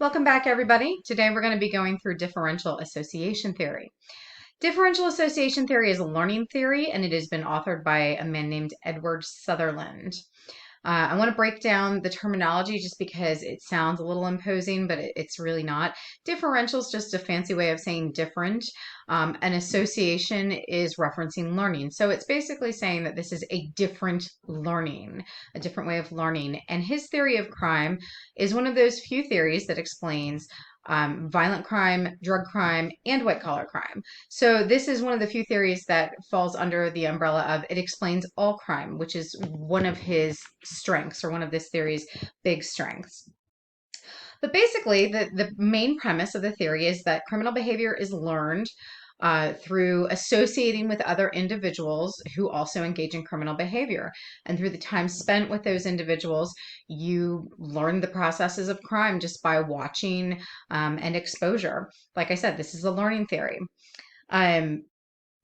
Welcome back, everybody. Today we're going to be going through differential association theory. Differential association theory is a learning theory, and it has been authored by a man named Edward Sutherland. I want to break down the terminology just because it sounds a little imposing, but it's really not. Differential is just a fancy way of saying different. An association is referencing learning. So it's basically saying that this is a different learning, a different way of learning. And his theory of crime is one of those few theories that explains violent crime, drug crime, and white collar crime. So this is one of the few theories that falls under the umbrella of it explains all crime, which is one of his strengths, or one of this theory's big strengths. But basically, the main premise of the theory is that criminal behavior is learned through associating with other individuals who also engage in criminal behavior. And through the time spent with those individuals, you learn the processes of crime just by watching and exposure. Like I said, this is a learning theory. Um,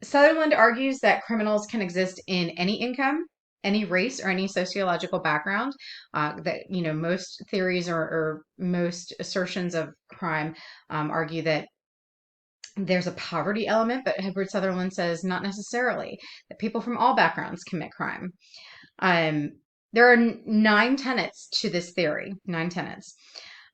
Sutherland argues that criminals can exist in any income, any race, or any sociological background. That most theories or most assertions of crime argue that there's a poverty element, but Edward Sutherland says not necessarily, that people from all backgrounds commit crime. Um, there are 9 tenets to this theory, 9 tenets.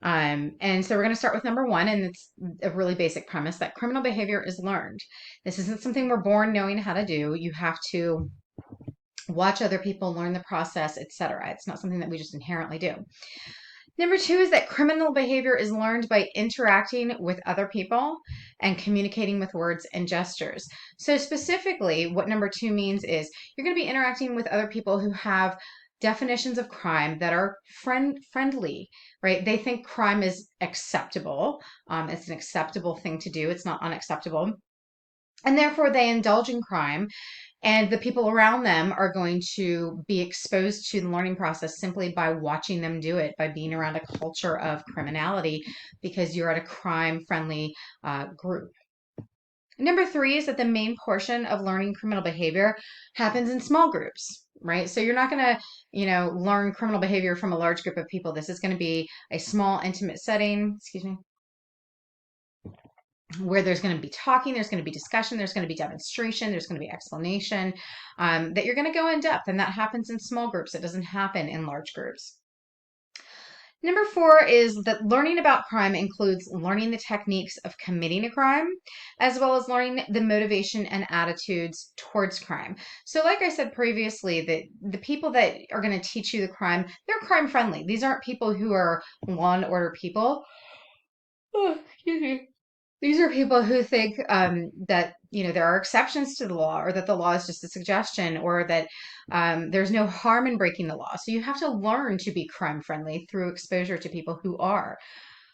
And so we're going to start with number 1, and it's a really basic premise that criminal behavior is learned. This isn't something we're born knowing how to do. You have to watch other people, learn the process, etc. It's not something that we just inherently do. Number 2 is that criminal behavior is learned by interacting with other people and communicating with words and gestures. So specifically, what number 2 means is you're going to be interacting with other people who have definitions of crime that are friendly, right? They think crime is acceptable. It's an acceptable thing to do. It's not unacceptable. And therefore, they indulge in crime, and the people around them are going to be exposed to the learning process simply by watching them do it, by being around a culture of criminality, because you're at a crime-friendly group. Number 3 is that the main portion of learning criminal behavior happens in small groups, right? So you're not going to, learn criminal behavior from a large group of people. This is going to be a small, intimate setting. Excuse me, where there's going to be talking, there's going to be discussion, there's going to be demonstration, there's going to be explanation, that you're going to go in depth. And that happens in small groups. It doesn't happen in large groups. Number 4 is that learning about crime includes learning the techniques of committing a crime, as well as learning the motivation and attitudes towards crime. So like I said previously, the people that are going to teach you the crime, they're crime friendly. These aren't people who are law and order people. Oh, excuse me. These are people who think that there are exceptions to the law, or that the law is just a suggestion, or that there's no harm in breaking the law. So you have to learn to be crime friendly through exposure to people who are.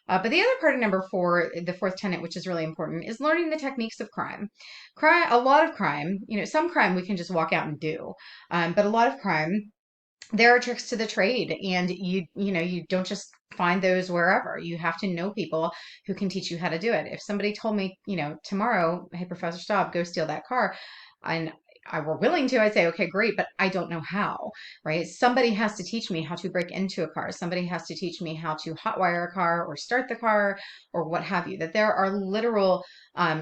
But the other part of number 4, the fourth tenet, which is really important, is learning the techniques of crime. A lot of crime, some crime we can just walk out and do, but a lot of crime, there are tricks to the trade, and you don't just find those wherever. You have to know people who can teach you how to do it. If somebody told me, tomorrow, hey, Professor Staub, go steal that car, and I were willing to, I'd say, okay, great, but I don't know how, right? Somebody has to teach me how to break into a car. Somebody has to teach me how to hotwire a car or start the car or what have you. That there are literal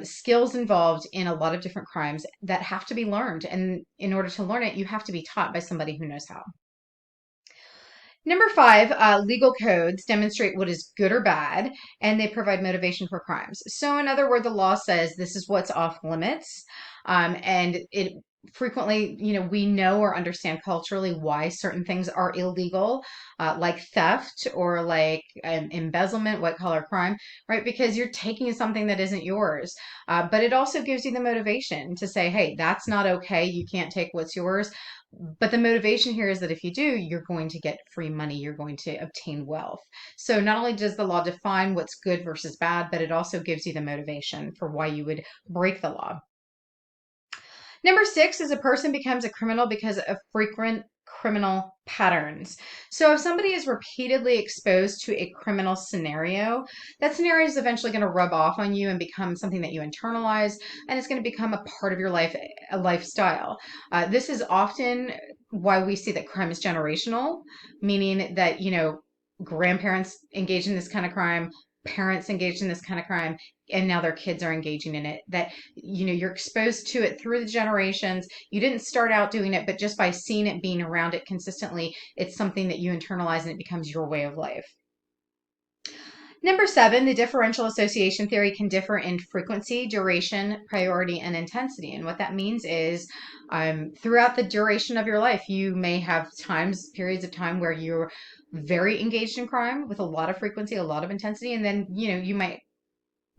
skills involved in a lot of different crimes that have to be learned. And in order to learn it, you have to be taught by somebody who knows how. Number 5, legal codes demonstrate what is good or bad, and they provide motivation for crimes. So in other words, the law says this is what's off limits, and it frequently, we know or understand culturally why certain things are illegal, like theft or like embezzlement, white collar crime, right? Because you're taking something that isn't yours. But it also gives you the motivation to say, hey, that's not okay. You can't take what's yours. But the motivation here is that if you do, you're going to get free money, you're going to obtain wealth. So not only does the law define what's good versus bad, but it also gives you the motivation for why you would break the law. Number 6 is a person becomes a criminal because of frequent criminal patterns. So if somebody is repeatedly exposed to a criminal scenario, that scenario is eventually going to rub off on you and become something that you internalize, and it's going to become a part of your life, a lifestyle. This is often why we see that crime is generational, meaning that, grandparents engage in this kind of crime, parents engaged in this kind of crime and now their kids are engaging in it, that you're exposed to it through the generations. You didn't start out doing it, but just by seeing it, being around it consistently, it's something that you internalize and it becomes your way of life. Number 7, the differential association theory can differ in frequency, duration, priority, and intensity. And what that means is throughout the duration of your life, you may have periods of time where you're very engaged in crime with a lot of frequency, a lot of intensity, and then, you might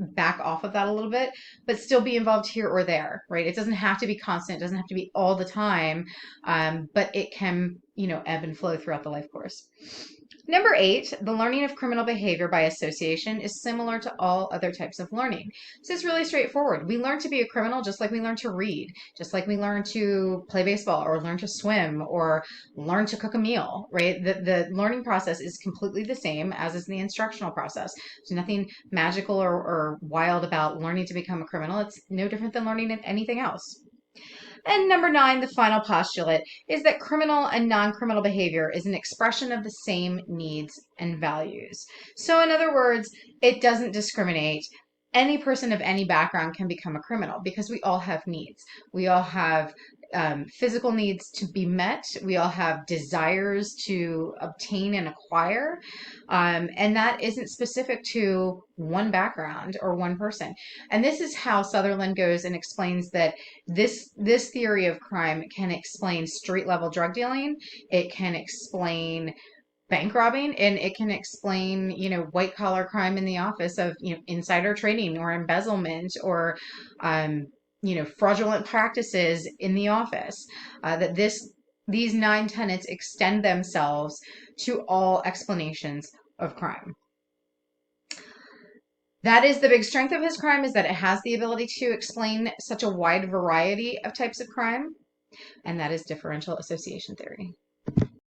back off of that a little bit, but still be involved here or there, right? It doesn't have to be constant. It doesn't have to be all the time, but it can, ebb and flow throughout the life course. Number 8, the learning of criminal behavior by association is similar to all other types of learning. So it's really straightforward. We learn to be a criminal just like we learn to read, just like we learn to play baseball or learn to swim or learn to cook a meal, right? The learning process is completely the same as is the instructional process. There's nothing magical or wild about learning to become a criminal. It's no different than learning anything else. And number 9, the final postulate is that criminal and non-criminal behavior is an expression of the same needs and values. So in other words, it doesn't discriminate. Any person of any background can become a criminal because we all have needs. We all have physical needs to be met. We all have desires to obtain and acquire. And that isn't specific to one background or one person. And this is how Sutherland goes and explains that this theory of crime can explain street level drug dealing. It can explain bank robbing, and it can explain, white collar crime in the office of, insider trading or embezzlement or, fraudulent practices in the office. That these 9 tenets extend themselves to all explanations of crime. That is the big strength of his crime, is that it has the ability to explain such a wide variety of types of crime, and that is differential association theory.